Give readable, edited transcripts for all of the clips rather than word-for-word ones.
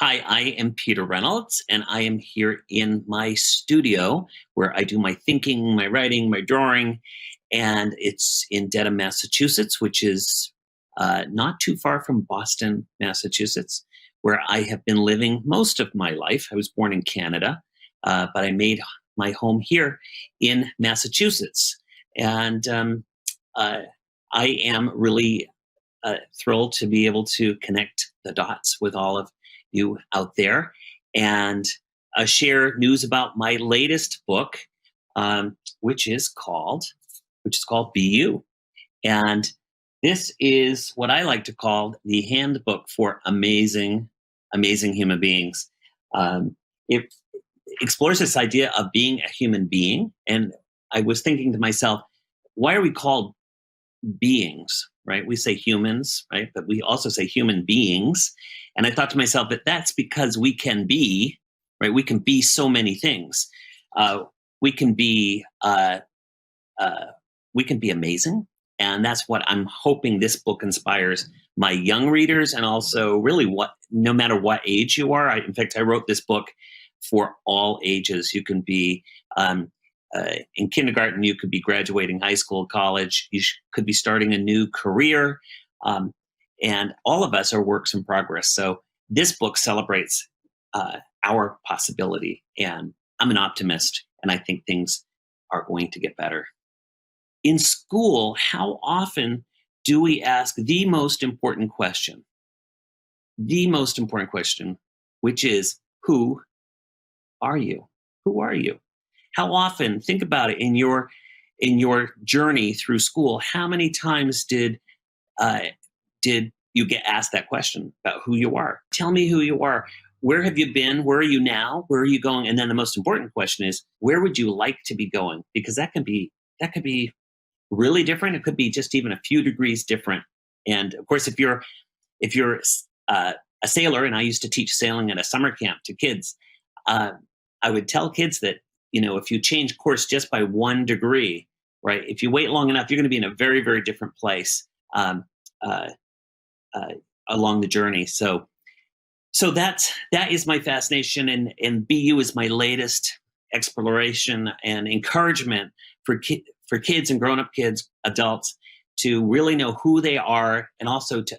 Hi, I am Peter Reynolds, and I am here in my studio where I do my thinking, my writing, my drawing, and it's in Dedham, Massachusetts, which is not too far from Boston, Massachusetts, where I have been living most of my life. I was born in Canada, but I made my home here in Massachusetts, and uh, I am really thrilled to be able to connect the dots with all of you out there and share news about my latest book, which is called Be You. And this is what I like to call the handbook for amazing human beings. It explores this idea of being a human being, and I was thinking to myself, why are we called beings, right? We say humans, right? But we also say human beings. And I thought to myself that that's because we can be, right? We can be so many things. Uh, we can be, uh, uh, we can be amazing. And that's what I'm hoping this book inspires my young readers, and also really no matter what age you are. In fact, I wrote this book for all ages. You can be, in kindergarten, you could be graduating high school, college, could be starting a new career. And all of us are works in progress. So this book celebrates our possibility. And I'm an optimist, and I think things are going to get better. In school, how often do we ask the most important question? The most important question, which is, who are you? Who are you? How often, think about it, in your journey through school, how many times uh, did you get asked that question about who you are? Tell me who you are. Where have you been? Where are you now? Where are you going? And then the most important question is, where would you like to be going? Because that could be really different. It could be just even a few degrees different. And of course, if you're a sailor, and I used to teach sailing at a summer camp to kids, I would tell kids that, if you change course just by 1 degree, right? If you wait long enough, you're going to be in a very, very different place uh, uh, along the journey. So that is my fascination, and BU is my latest exploration and encouragement for kids and grown up kids, adults, to really know who they are, and also to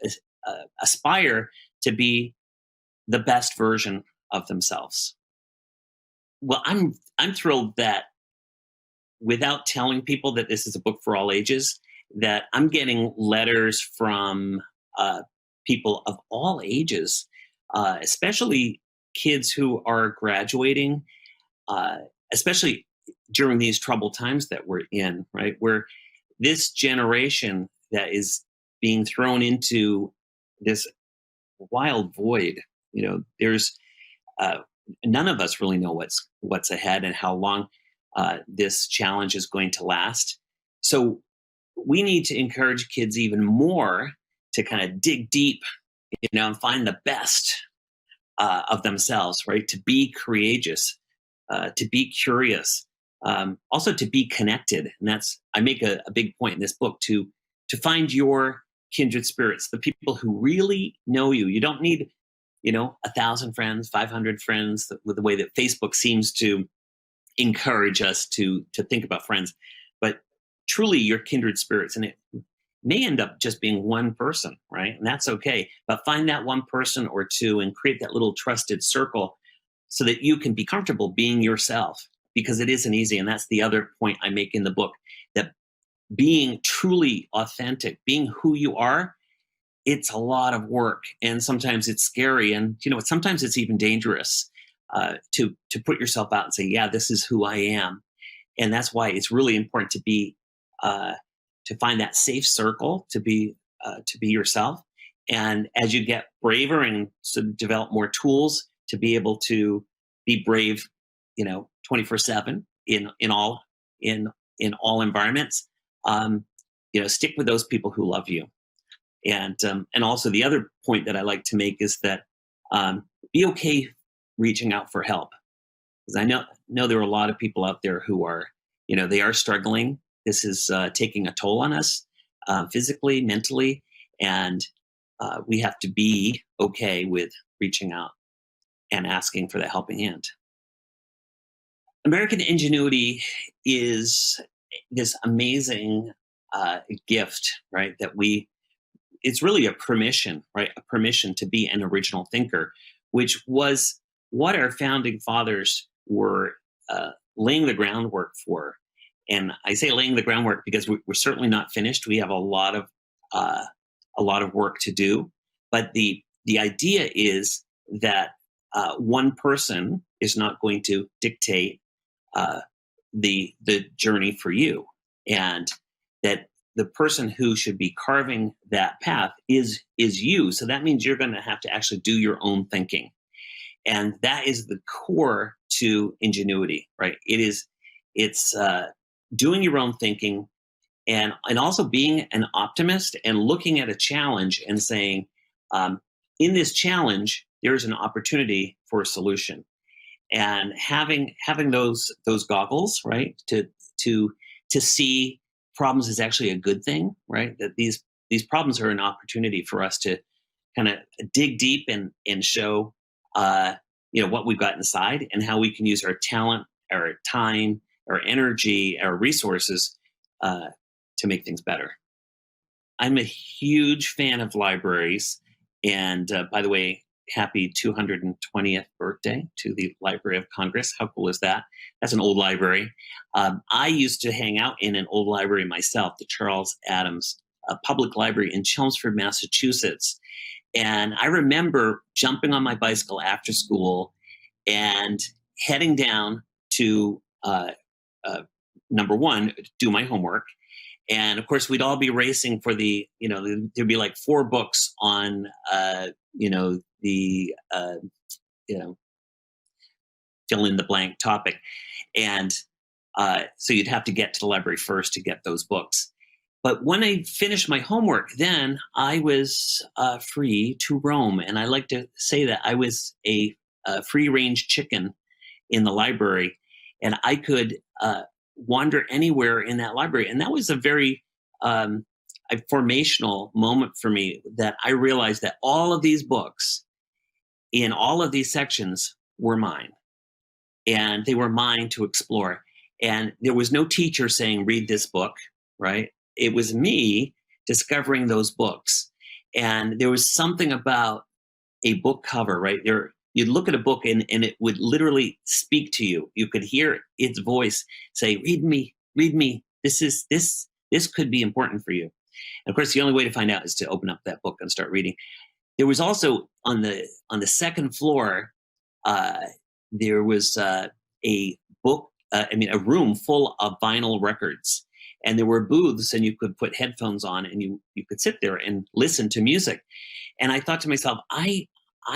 aspire to be the best version of themselves. Well, I'm thrilled that, without telling people that this is a book for all ages, that I'm getting letters from people of all ages, especially kids who are graduating, uh, especially during these troubled times that we're in, right? Where this generation that is being thrown into this wild void, there's uh, none of us really know what's ahead and how long this challenge is going to last. So we need to encourage kids even more to kind of dig deep, and find the best of themselves, right? To be courageous, to be curious, also to be connected. And I make a big point in this book to find your kindred spirits, the people who really know you. You don't need 1,000 friends, 500 friends, with the way that Facebook seems to encourage us to think about friends, but truly your kindred spirits. And it may end up just being one person, right? And that's okay. But find that one person or two and create that little trusted circle so that you can be comfortable being yourself, because it isn't easy. And that's the other point I make in the book, that being truly authentic, being who you are, it's a lot of work, and sometimes it's scary, and sometimes it's even dangerous to put yourself out and say, "Yeah, this is who I am." And that's why it's really important to find that safe circle to be yourself. And as you get braver and so develop more tools to be able to be brave, 24/7 in all environments, stick with those people who love you. And also the other point that I like to make is that be okay reaching out for help, because I know there are a lot of people out there who are, they are struggling. This is taking a toll on us, physically, mentally, and we have to be okay with reaching out. and asking for the helping hand. American ingenuity is this amazing gift, right? It's really a permission, right? A permission to be an original thinker, which was what our founding fathers were laying the groundwork for. And I say laying the groundwork because we're certainly not finished. We have a lot of work to do. But the idea is that one person is not going to dictate the journey for you, and that the person who should be carving that path is you. So that means you're going to have to actually do your own thinking, and that is the core to ingenuity, right? It's doing your own thinking, and also being an optimist and looking at a challenge and saying, in this challenge, there's an opportunity for a solution. And having those goggles, right, to see problems is actually a good thing, right? That these problems are an opportunity for us to kind of dig deep and show what we've got inside and how we can use our talent, our time, our energy, our resources to make things better. I'm a huge fan of libraries, and by the way, happy 220th birthday to the Library of Congress. How cool is that? That's an old library. I used to hang out in an old library myself, the Charles Abrams Public Library in Chelmsford, Massachusetts. And I remember jumping on my bicycle after school and heading down to, number one, do my homework. And of course, we'd all be racing for there'd be like 4 books on, fill in the blank topic. And so you'd have to get to the library first to get those books. But when I finished my homework, then I was free to roam. And I like to say that I was a free range chicken in the library, and I could wander anywhere in that library. And that was a very formational moment for me, that I realized that all of these books in all of these sections were mine, and they were mine to explore. And there was no teacher saying, read this book, right? It was me discovering those books. And there was something about a book cover, right? You'd look at a book and it would literally speak to you. You could hear its voice say, read me. This could be important for you. And of course, the only way to find out is to open up that book and start reading. There was also on the second floor, there was a room full of vinyl records. And there were booths, and you could put headphones on, and you could sit there and listen to music. And I thought to myself, I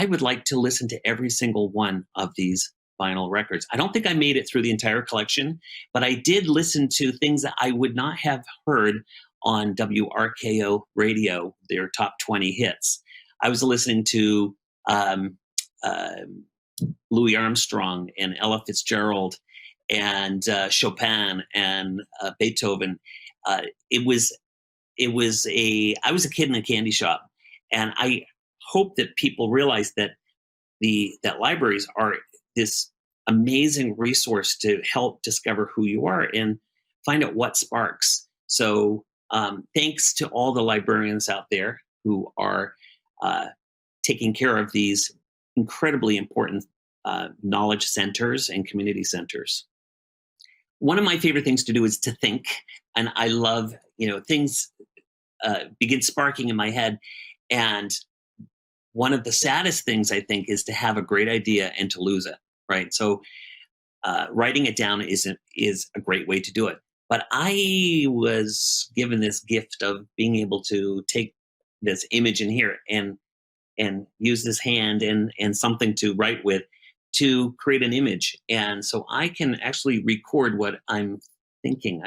would like to listen to every single one of these vinyl records. I don't think I made it through the entire collection, but I did listen to things that I would not have heard on WRKO radio, their top 20 hits. I was listening to Louis Armstrong and Ella Fitzgerald and Chopin and Beethoven. I was a kid in a candy shop, and I hope that people realize that that libraries are this amazing resource to help discover who you are and find out what sparks. So thanks to all the librarians out there who are taking care of these incredibly important knowledge centers and community centers. One of my favorite things to do is to think, and I love, things begin sparking in my head. And one of the saddest things, I think, is to have a great idea and to lose it, right? So writing it down is a great way to do it. But I was given this gift of being able to take this image in here and use this hand and something to write with to create an image. And so I can actually record what I'm thinking.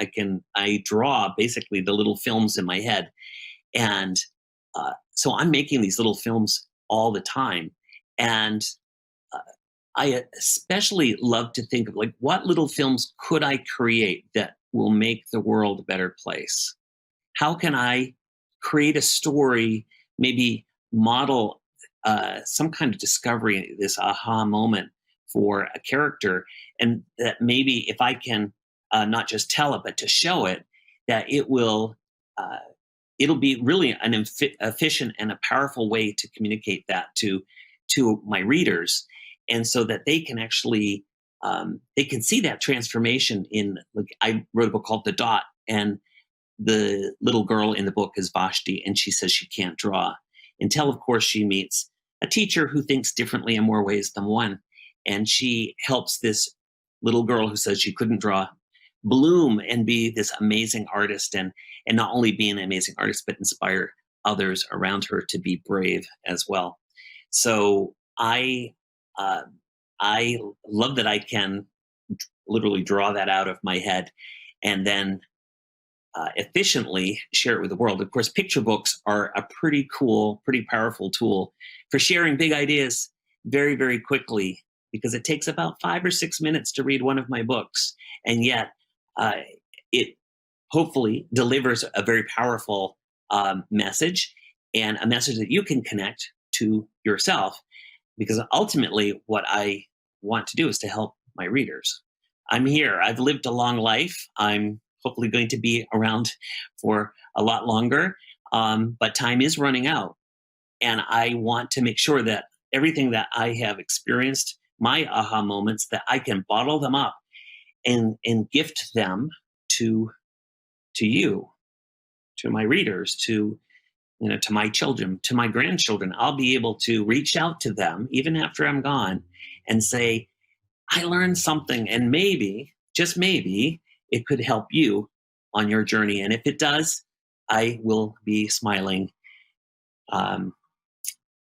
I draw basically the little films in my head. And so I'm making these little films all the time. And I especially love to think of, like, what little films could I create that will make the world a better place? How can I create a story, maybe model some kind of discovery, this aha moment for a character, and that maybe if I can not just tell it but to show it, that it will it'll be really an efficient and a powerful way to communicate that to my readers, and so that they can actually they can see that transformation in. Like, I wrote a book called The Dot, and the little girl in the book is Vashti, and she says she can't draw until, of course, she meets a teacher who thinks differently in more ways than one. And she helps this little girl who says she couldn't draw bloom and be this amazing artist, and not only be an amazing artist, but inspire others around her to be brave as well. So I love that I can literally draw that out of my head and then efficiently share it with the world. Of course, picture books are a pretty cool, pretty powerful tool for sharing big ideas very, very quickly, because it takes about 5 or 6 minutes to read one of my books. And yet it hopefully delivers a very powerful message, and a message that you can connect to yourself, because ultimately what I want to do is to help my readers. I'm here. I've lived a long life. I'm hopefully going to be around for a lot longer, but time is running out. And I want to make sure that everything that I have experienced, my aha moments, that I can bottle them up and gift them to you, to my readers, to my children, to my grandchildren. I'll be able to reach out to them even after I'm gone and say, I learned something, and maybe, just maybe, it could help you on your journey. And if it does, I will be smiling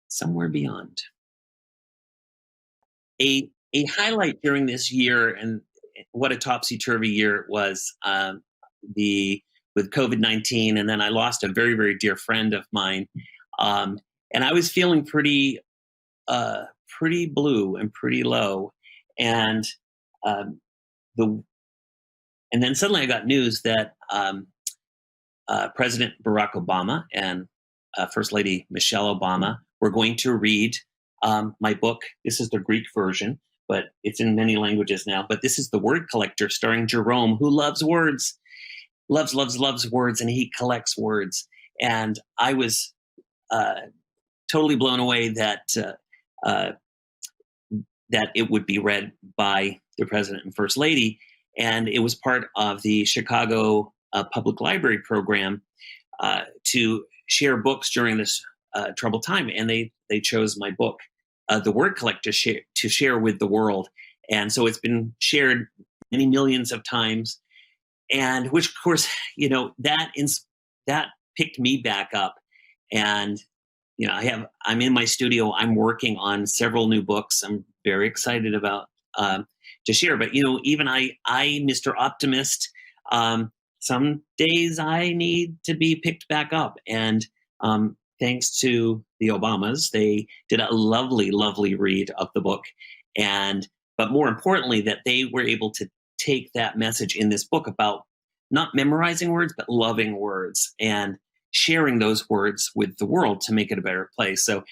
somewhere beyond. A highlight during this year, and what a topsy-turvy year it was, with COVID-19, and then I lost a very, very dear friend of mine, and I was feeling pretty blue and pretty low, and and then suddenly I got news that President Barack Obama and First Lady Michelle Obama were going to read my book. This is the Greek version, but it's in many languages now. But this is The Word Collector, starring Jerome, who loves words, loves words, and he collects words. And I was totally blown away that that it would be read by the President and First Lady. And it was part of the Chicago Public Library program to share books during this troubled time. And they chose my book, The Word Collector, to share with the world. And so it's been shared many millions of times. And which, of course, that picked me back up. And I'm in my studio. I'm working on several new books. I'm very excited about to share. But even I, Mr. Optimist, some days I need to be picked back up. And thanks to the Obamas, they did a lovely, lovely read of the book. But more importantly, that they were able to take that message in this book about not memorizing words, but loving words and sharing those words with the world to make it a better place. So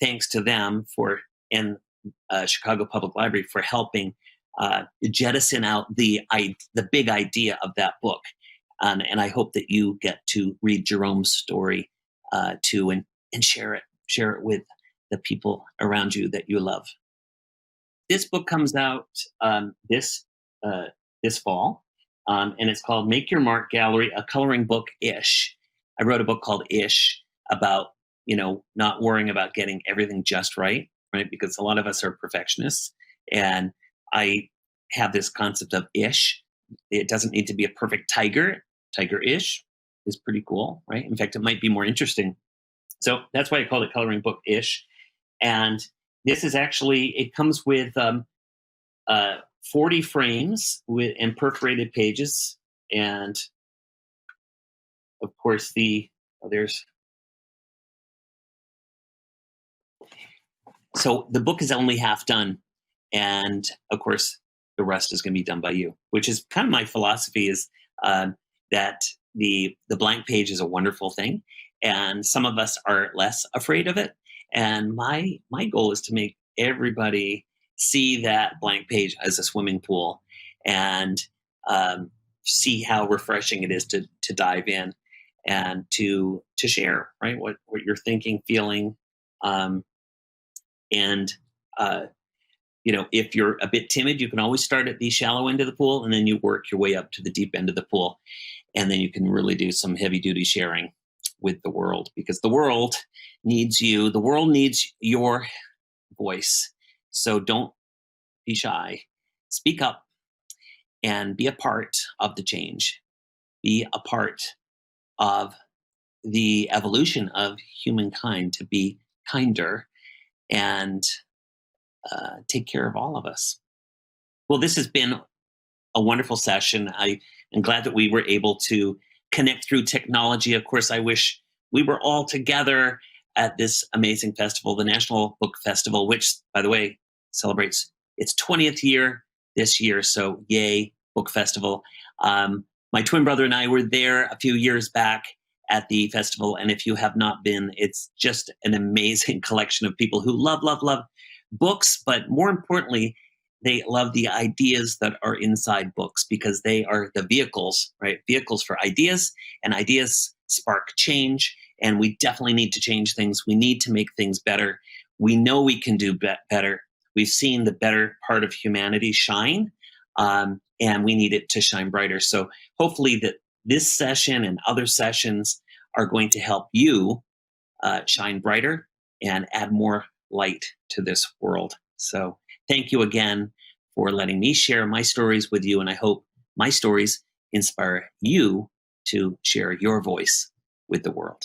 thanks to them and Chicago Public Library for helping jettison out the big idea of that book. And I hope that you get to read Jerome's story too, and share it with the people around you that you love. This book comes out this fall, and it's called Make Your Mark Gallery, a coloring book-ish. I wrote a book called Ish about, not worrying about getting everything just right? Because a lot of us are perfectionists. And I have this concept of ish. It doesn't need to be a perfect tiger. Tiger-ish is pretty cool, right? In fact, it might be more interesting. So that's why I called it Coloring Book-ish. And this is actually, it comes with 40 frames and perforated pages. And of course, so the book is only half done. And of course, the rest is going to be done by you, which is kind of my philosophy, is that the blank page is a wonderful thing. And some of us are less afraid of it. And my goal is to make everybody see that blank page as a swimming pool, and um, see how refreshing it is to dive in and to share, right, what you're thinking, feeling, um, and uh, if you're a bit timid, you can always start at the shallow end of the pool, and then you work your way up to the deep end of the pool, and then you can really do some heavy duty sharing with the world, because the world needs you. The world needs your voice. So don't be shy. Speak up and be a part of the change. Be a part of the evolution of humankind to be kinder and take care of all of us. Well, this has been a wonderful session. I am glad that we were able to connect through technology. Of course, I wish we were all together at this amazing festival, the National Book Festival, which, by the way, celebrates its 20th year this year. So, yay, Book Festival. My twin brother and I were there a few years back at the festival. And if you have not been, it's just an amazing collection of people who love, love, love books, but more importantly, they love the ideas that are inside books, because they are the vehicles, right? Vehicles for ideas, and ideas spark change. And we definitely need to change things. We need to make things better. We know we can do better. We've seen the better part of humanity shine, and we need it to shine brighter. So hopefully that this session and other sessions are going to help you shine brighter and add more light to this world. So thank you again for letting me share my stories with you. And I hope my stories inspire you to share your voice with the world.